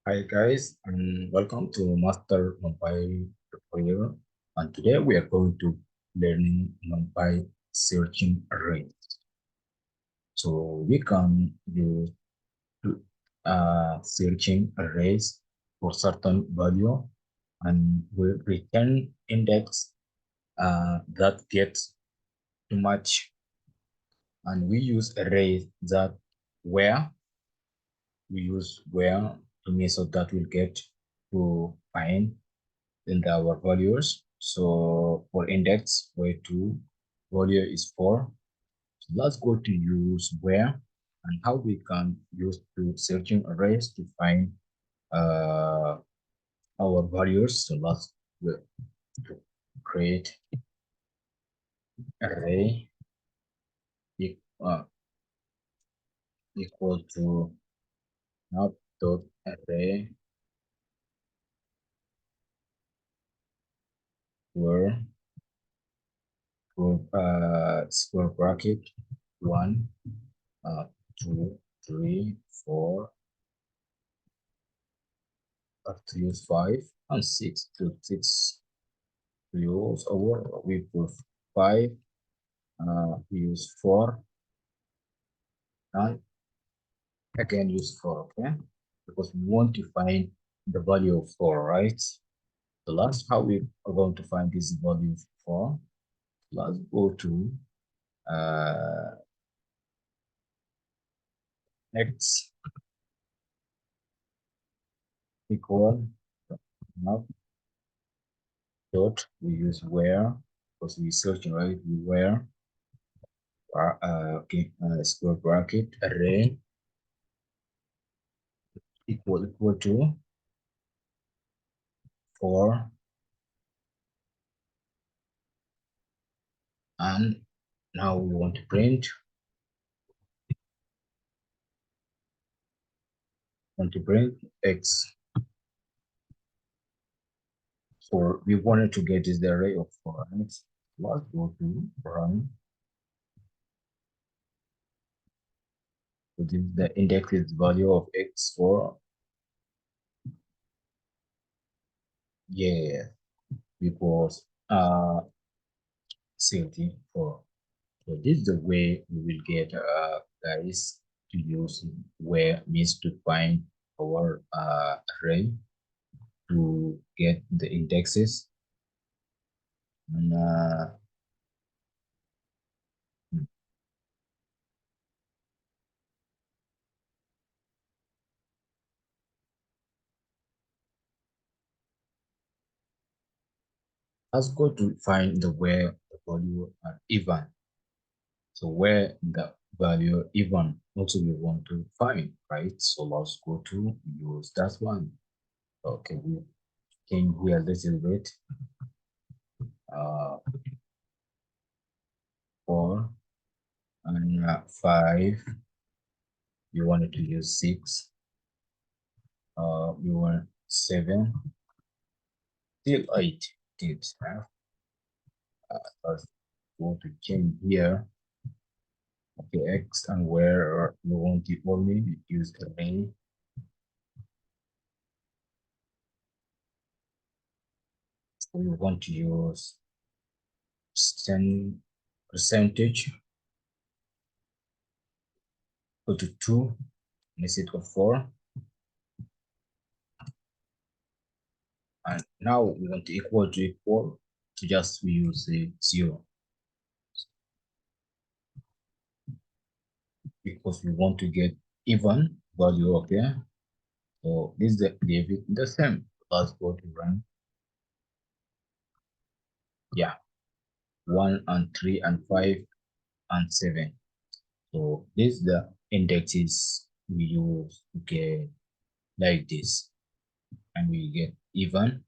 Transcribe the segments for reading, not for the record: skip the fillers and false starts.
Hi guys, and welcome to Master Mobile Tutorial. And today we are going to learning mobile searching arrays. So we can use searching arrays for certain value, and we return index that gets too much. And we use arrays that where we use where to method that will get to find in our values. So for index where to value is 4. So let's go to use where and how we can use to searching arrays to find uh, our values. So let's create array uh, equal to not dot array where square bracket 1 uh, 2 3 4 to use 5 and 6 to 6 to use over we put 5 we use 4 and again use 4. Okay, because we want to find the value of 4, right? So that's how we are going to find this value of 4. Let's go to uh x equal now dot we use where because we searching, right? We where square bracket array equal to 4 and now we want to print x. So we wanted to get is the array of 4, right? Let's go to run. So this is the index is value of x4. Yeah, because 64. So this is the way we will get guys to use where means to find our array to get the indexes. And let's go to find the where the value are even. So where the value even also we want to find, right? So let's go to use that one. Okay, we came here a little bit. Uh, 4 and 5. You wanted to use 6. You want 7 till 8 tips. Let's go to change here. Okay, X and where you want to only use array. So you want to use percentage go to 2 instead of 4. And now we want to equal to just we use a 0 because we want to get even value. Okay, so this is leave it the same. Let's go to run. Yeah, 1 and 3 and 5 and 7. So this is the indexes we use to get like this, and we get even.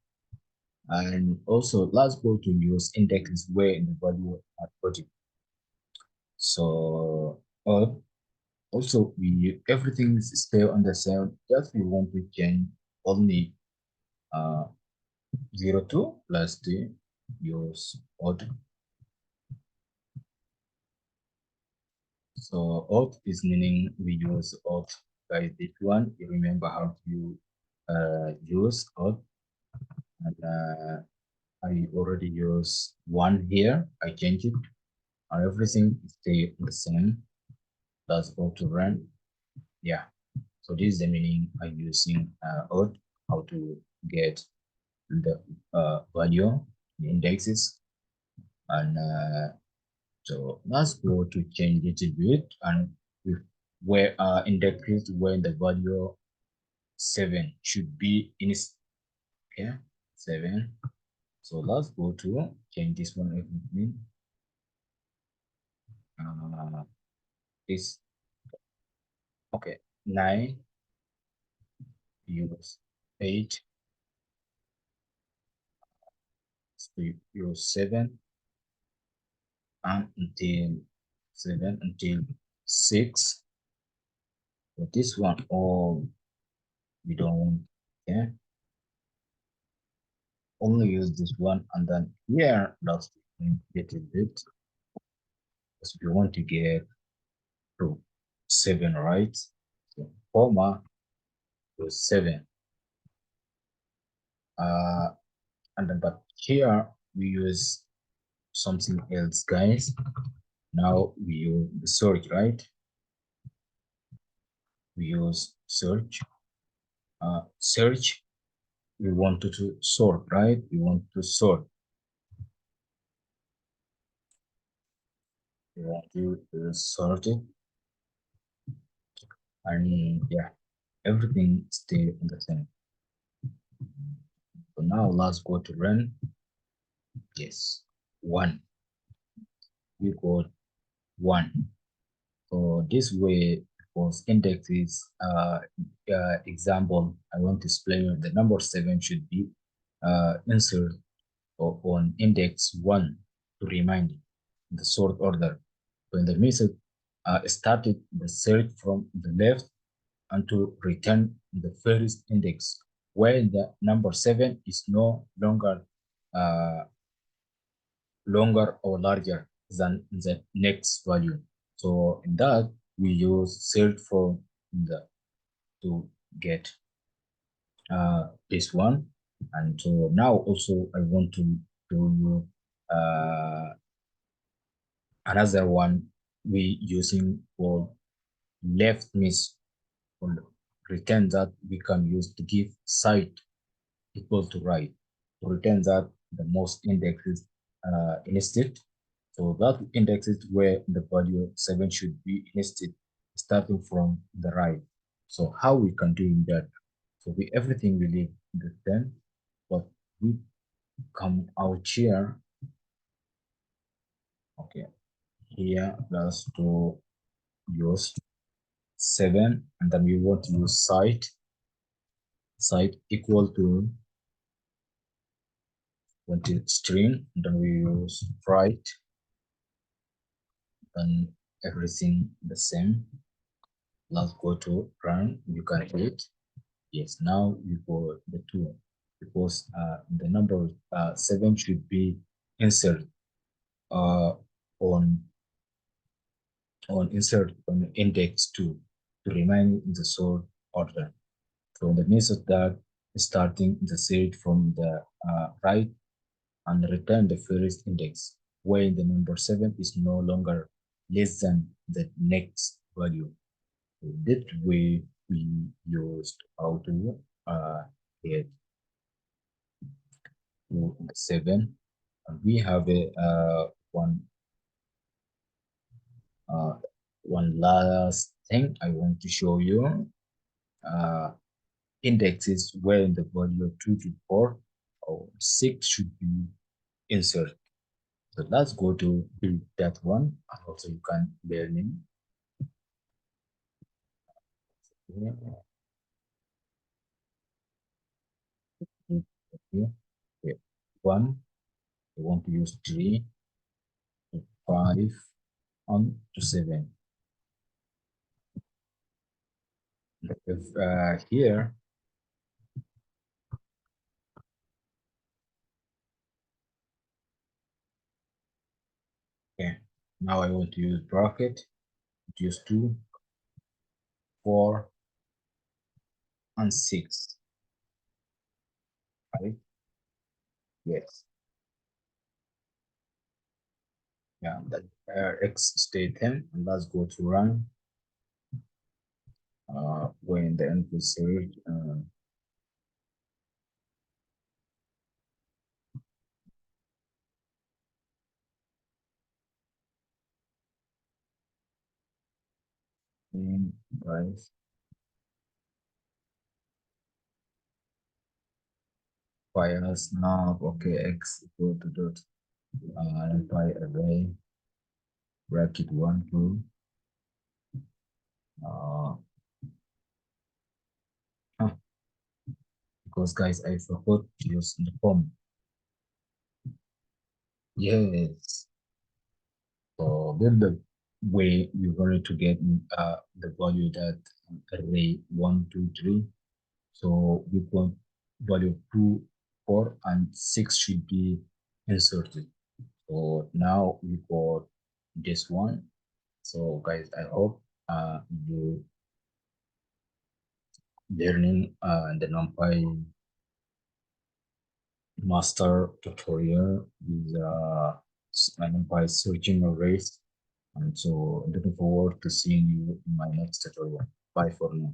And also let's go to use indexes where in the value are putting. So also we everything is still on the same, just we want to change only uh 02 plus the use odd. So odd is meaning we use odd. Guys, if you want, you remember how to use code, and I already use one here. I change it, and everything stay the same. Let's go to run. Yeah. So this is the meaning I'm using odd, how to get the value, the indexes, and so let's go to change it a bit, and if where indexes where the value 7 should be in, okay, 7. So let's go to change this one everything. This, okay, 9, use 8, so use 7, and until 7 until 6. So this one, all we don't, okay, only use this one, and then here let's get a bit, because we want to get to 7, right? So comma to 7. Uh, and then but here we use something else, guys. Now we use the search, right? We use search. Search. We wanted to sort, right? We want to sort. We want to sort it, and yeah, everything stay the same. So now let's go to run. Yes, 1. We got 1. So this way, was indexes example, I want to explain the number 7 should be inserted on index 1 to remind the sort order. When the method started the search from the left and to return the first index, where the number 7 is no uh, longer or larger than the next value. So in that, we use search for the to get this one. And so now also I want to show you another one we using for left miss, or return that we can use to give site equal to right, to return that the most indexes instead. So that index is where the value 7 should be instead, starting from the right. So how we can do that? So we everything we leave the 10, but we come out here. Okay, here let's to use 7, and then we want to use site equal to 20 string, and then we use right, and everything the same. Let's go to run. You can hit. Yes, now you go the 2, because the number 7 should be inserted uh, on insert on index 2 to remain in the sort order. So the method that starting the search from the right and return the first index, where the number 7 is no longer less than the next value. So that way we used how to get to the 7. And we have a uh, one last thing I want to show you. Uh, Indexes where the value 2 to 4 or 6 should be inserted. So let's go to build that one. Also, you can learn it. Okay. Okay. 1, I want to use 3 to 5 on to 7. If here, okay, now I want to use bracket, use 2, 4, and 6. right? Yes. Yeah, that X state him, and let's go to run. When the end search, guys, files now, okay, X equal to dot, by array, bracket 1, 2, uh, huh, because guys, I forgot to use the form. Yes. So this is the way you're going to get the value that array 1, 2, 3. So we want value 2, 4, and 6 should be inserted. So now we got this one. So guys, I hope you learning the NumPy master tutorial is NumPy searching arrays. And so looking forward to seeing you in my next tutorial. Bye for now.